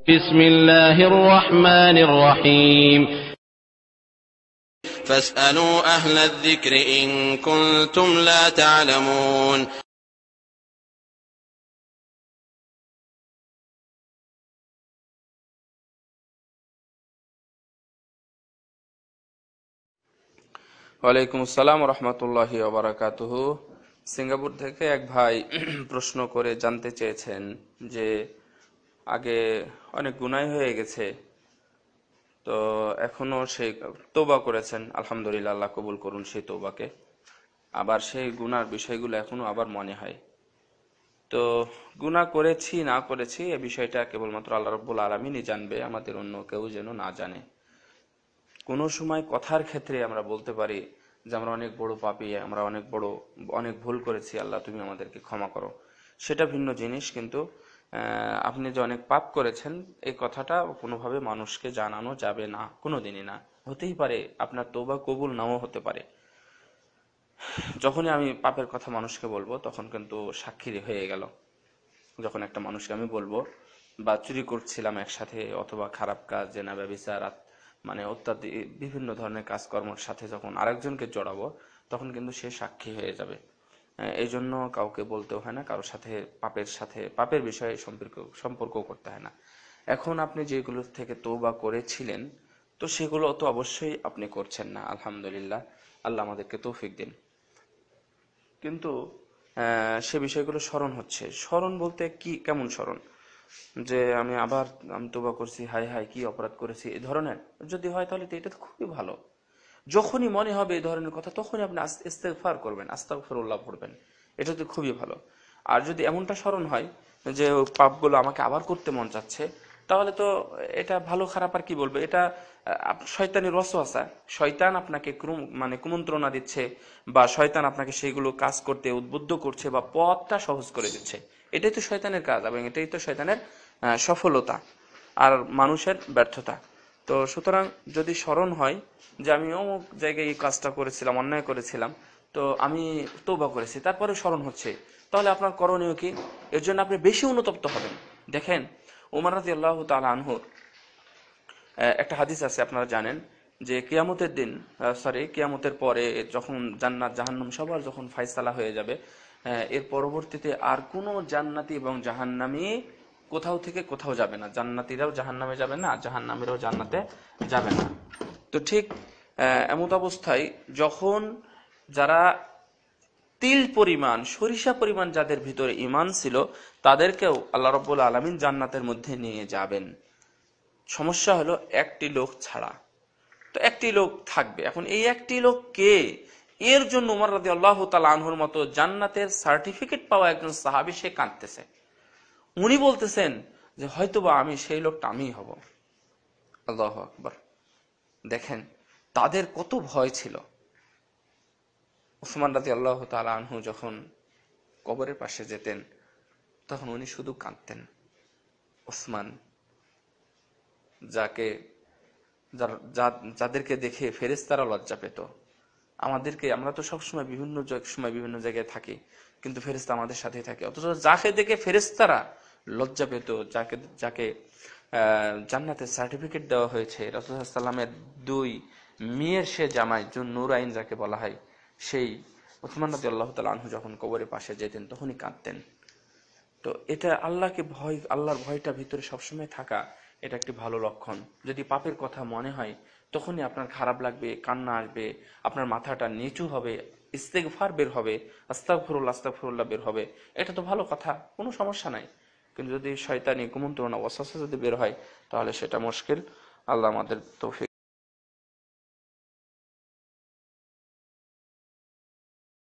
بسم الله الرحمن الرحيم فاسألوا أهل الذكر إن كنتم لا تعلمون ওয়ালাইকুম আসসালাম রহমতুল্লাহি ওয়া বারাকাতুহু। সিঙ্গাপুর থেকে এক ভাই প্রশ্ন করে জানতে চেয়েছেন যে আগে অনেক গুনাহ হয়ে গেছে, তো এখনো সে তওবা করেছেন, আলহামদুলিল্লাহ, আল্লাহ কবুল করুন সেই তওবাকে। আবার সেই গুনার বিষয়গুলো এখনো আবার মনে হয়। তো গুনাহ করেছি না করেছি এ বিষয়টা কেবলমাত্র আল্লাহ রাব্বুল আলামিনই জানবে, আমাদের অন্য কেউ যেন না জানে। কোনো সময় কথার ক্ষেত্রে আমরা বলতে পারি যে আমরা অনেক বড় পাপী, আমরা অনেক ভুল করেছি, আল্লাহ তুমি আমাদেরকে ক্ষমা করো, সেটা ভিন্ন জিনিস। কিন্তু আপনি যে অনেক পাপ করেছেন এই কথাটা কোনোভাবে মানুষকে জানানো যাবে না, কোনোদিনই না। হতেই পারে আপনার তওবা কবুল নাও হতে পারে। যখনই আমি পাপের কথা মানুষকে বলবো তখন কিন্তু সাক্ষী হয়ে গেল। যখন একটা মানুষকে আমি বলবো বা চুরি করছিলাম একসাথে, অথবা খারাপ কাজ, জেনা, ব্যভিচার, মানে অত্যাধিক বিভিন্ন ধরনের কাজকর্মের সাথে যখন আরেকজনকে জড়াবো তখন কিন্তু সে সাক্ষী হয়ে যাবে। এই জন্য কাউকে বলতেও হয় না, কারোর সাথে পাপের বিষয়ে সম্পর্ক করতে হয় না। এখন আপনি যেগুলো থেকে তওবা করেছিলেন তো সেগুলো তো অবশ্যই আপনি করছেন না, আলহামদুলিল্লাহ, আল্লাহ আমাদেরকে তৌফিক দিন। কিন্তু সে বিষয়গুলো স্মরণ হচ্ছে। স্মরণ বলতে কি, কেমন স্মরণ? যে আমি তওবা করছি, হায় হায় কি অপরাধ করেছি, এই ধরনের যদি হয় তাহলে তো এটা তো খুবই ভালো। যখনই মনে হবে এই ধরনের কথা তখনই আপনি ইস্তেগফার করবেন, আস্তাগফিরুল্লাহ পড়বেন, এটা তো খুবই ভালো। আর যদি এমনটা স্মরণ হয় যে পাপগুলো আমাকে আবার করতে মন চাচ্ছে, তাহলে তো এটা ভালো খারাপ আর কি বলবে, এটা শয়তানি ওয়াসওয়াসা। শয়তান আপনাকে কুমন্ত্রণা দিচ্ছে, বা শয়তান আপনাকে সেইগুলো কাজ করতে উদ্বুদ্ধ করছে, বা পথটা সহজ করে দিচ্ছে। এটাই তো শয়তানের কাজ, এবং এটাই তো শয়তানের সফলতা আর মানুষের ব্যর্থতা। তো সুতরাং যদি স্মরণ হয় যে আমি অমুক জায়গায় এই কাজটা করেছিলাম, অন্যায় করেছিলাম, তো আমি তওবা করেছি, তারপরে স্মরণ হচ্ছে, তাহলে আপনার করণীয় কি? এর জন্য আপনি বেশি অনুতপ্ত হবেন। দেখেন, ওমর রাদিয়াল্লাহু তাআলা আনহুর একটা হাদিস আছে, আপনারা জানেন যে কিয়ামতের পরে যখন জান্নাত জাহান্নাম সবার যখন ফায়সালা হয়ে যাবে, এর পরবর্তীতে আর কোনো জান্নাতি এবং জাহান্নামী কোথাও থেকে কোথাও যাবে না। জান্নাতীরাও জাহান্নামে যাবে না, জাহান্নামীরাও জান্নাতে যাবে না। তো ঠিক এমত অবস্থায় যখন যারা তিল পরিমাণ, সরিষা পরিমাণ যাদের ভিতরে ঈমান ছিল, তাদেরকেও আল্লাহ রাব্বুল আলামিন জান্নাতের মধ্যে নিয়ে যাবেন। সমস্যা হলো একটি লোক ছাড়া। তো একটি লোক থাকবে। এখন এই একটি লোক কে? এর জন্য ওমর রাদিয়াল্লাহু তাআলা আনহুর মতো জান্নাতের সার্টিফিকেট পাওয়া একজন সাহাবী সে কাঁদতেছে। উনি বলতেছেন যে হয়তোবা আমি সেই লোকটা আমিই হব। আল্লাহু আকবার। দেখেন তাদের কত ভয় ছিল। উসমান রাদিয়াল্লাহু তাআলা আনহু যখন কবরের পাশে যেতেন তখন উনি শুধু কাঁদতেন। উসমান, যাদেরকে দেখে ফেরেশতারা লজ্জা পেত। আমরা তো সবসময় বিভিন্ন জায়গায় থাকি, কিন্তু ফেরেশতা আমাদের সাথেই থাকে, অথচ যাকে দেখে ফেরেশতারা লজ্জা পেত, যাকে জান্নাতের সার্টিফিকেট দেওয়া হয়েছে, রাসূল সাল্লাল্লাহু আলাইহি ওয়াসাল্লামের 2 মেয়ের সে জামাই, নূরাইন যাকে বলা হয়, সেই উসমান রাদিয়াল্লাহু তাআলা আনহু যখন কবরের পাশে যেতেন তখনই কাঁদতেন। তো এটা আল্লাহর ভয়টা ভিতরে সবসময় থাকা, এটা একটি ভালো লক্ষণ। যদি পাপের কথা মনে হয় তখনই আপনার খারাপ লাগবে, কান্না আসবে, আপনার মাথাটা নিচু হবে, ইস্তেগফার বের হবে, আস্তাগফিরুল্লাহ বের হবে, এটা তো ভালো কথা, কোনো সমস্যা নাই। কিন্তু যদি শয়তানি কুমন্ত্রণা ওয়াসওয়াসা যদি বের হয় তাহলে সেটা মুশকিল। আল্লাহ আমাদের তৌফিক